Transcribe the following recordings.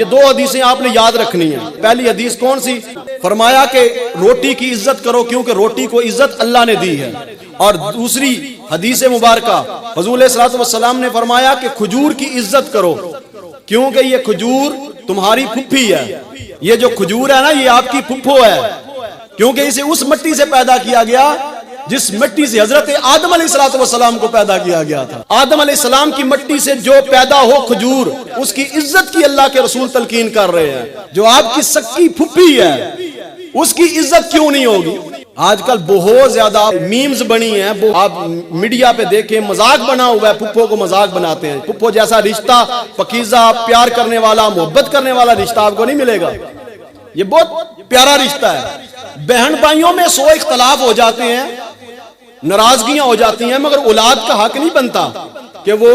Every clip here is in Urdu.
یہ دو حدیثیں آپ نے یاد رکھنی ہیں۔ پہلی حدیث کون سی؟ فرمایا کہ روٹی کی عزت کرو کیونکہ روٹی کو عزت اللہ نے دی ہے، اور دوسری حدیث مبارکہ حضور علیہ الصلوۃ والسلام نے فرمایا کہ کھجور کی عزت کرو کیونکہ یہ کھجور تمہاری پھپھی ہے۔ یہ جو کھجور ہے نا، یہ آپ کی پھپھو ہے، کیونکہ اسے اس مٹی سے پیدا کیا گیا جس مٹی سے حضرت آدم علیہ السلام کو پیدا کیا گیا تھا۔ آدم علیہ السلام کی مٹی سے جو پیدا ہو کھجور، اس کی عزت کی اللہ کے رسول تلقین کر رہے ہیں۔ جو آپ کی سکی پھپھی ہے اس کی عزت کیوں نہیں ہوگی؟ آج کل بہت زیادہ میمز بنی ہیں، آپ میڈیا پہ دیکھیں، مذاق بنا ہوا ہے، پھپھو کو مذاق بناتے ہیں۔ پھپھو جیسا رشتہ پاکیزہ، پیار کرنے والا، محبت کرنے والا رشتہ آپ کو نہیں ملے گا۔ یہ بہت پیارا رشتہ ہے۔ بہن بھائیوں میں 100 اختلاف ہو جاتے ہیں، ناراضگیاں ہو جاتی ہیں، مگر اولاد کا حق نہیں بنتا کہ وہ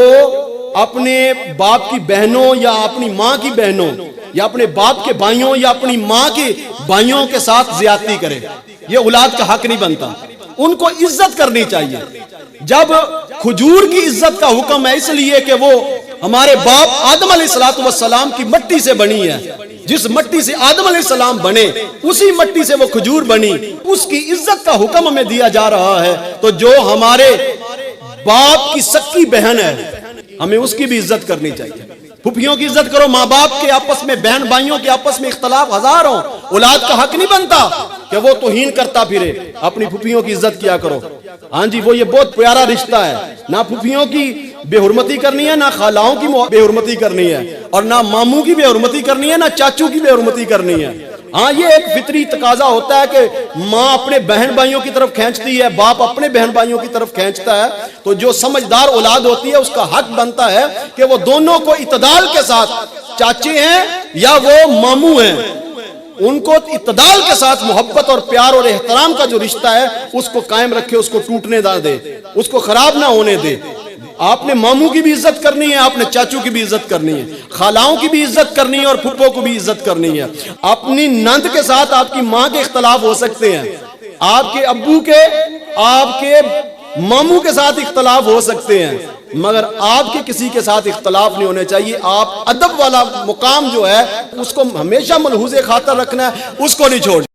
اپنے باپ کی بہنوں یا اپنی ماں کی بہنوں یا اپنے باپ کے بھائیوں یا اپنی ماں کے بھائیوں کے ساتھ زیادتی کرے۔ یہ اولاد کا حق نہیں بنتا۔ ان کو عزت کرنی چاہیے۔ جب کھجور کی عزت کا حکم ہے اس لیے کہ وہ ہمارے باپ آدم علیہ السلام کی مٹی سے بنی ہے، جس مٹی سے آدم علیہ السلام بنے اسی مٹی سے وہ کھجور بنی، اس کی عزت کا حکم ہمیں دیا جا رہا ہے۔ تو جو ہمارے باپ کی سکی بہن ہے ہمیں اس کی بھی عزت کرنی چاہیے۔ پھپھیوں کی عزت کرو، ماں باپ کے آپس میں، بہن بھائیوں کے آپس میں اختلاف ہزار ہوں، اولاد کا حق نہیں بنتا کہ وہ توہین کرتا پھرے۔ اپنی پھپھیوں کی عزت کیا کرو۔ ہاں جی، وہ یہ بہت پیارا رشتہ ہے۔ نہ پھپھیوں کی بے حرمتی کرنی ہے، نہ خالاؤں کی بے حرمتی کرنی ہے، اور نہ ماموں کی بے حرمتی کرنی ہے، نہ چاچو کی بے حرمتی کرنی ہے۔ ہاں، یہ ایک فطری تقاضا ہوتا ہے کہ ماں اپنے بہن بھائیوں کی طرف کھینچتی ہے، باپ اپنے بہن بھائیوں کی طرف کھینچتا ہے۔ تو جو سمجھدار اولاد ہوتی ہے اس کا حق بنتا ہے کہ وہ دونوں کو اعتدال کے ساتھ، چاچے ہیں یا وہ ماموں ہیں، ان کو اعتدال کے ساتھ محبت اور پیار اور احترام کا جو رشتہ ہے اس کو قائم رکھے، اس کو ٹوٹنے نہ دے، اس کو خراب نہ ہونے دے۔ آپ نے ماموں کی بھی عزت کرنی ہے، آپ نے چاچو کی بھی عزت کرنی ہے، خالاؤں کی بھی عزت کرنی ہے، اور پھپھو کو بھی عزت کرنی ہے۔ اپنی نند کے ساتھ آپ کی ماں کے اختلاف ہو سکتے ہیں، آپ کے ابو کے، آپ کے ماموں کے ساتھ اختلاف ہو سکتے ہیں، مگر آپ کے کسی کے ساتھ اختلاف نہیں ہونے چاہیے۔ آپ ادب والا مقام جو ہے اس کو ہمیشہ ملحوظ خاطر رکھنا ہے، اس کو نہیں چھوڑنا۔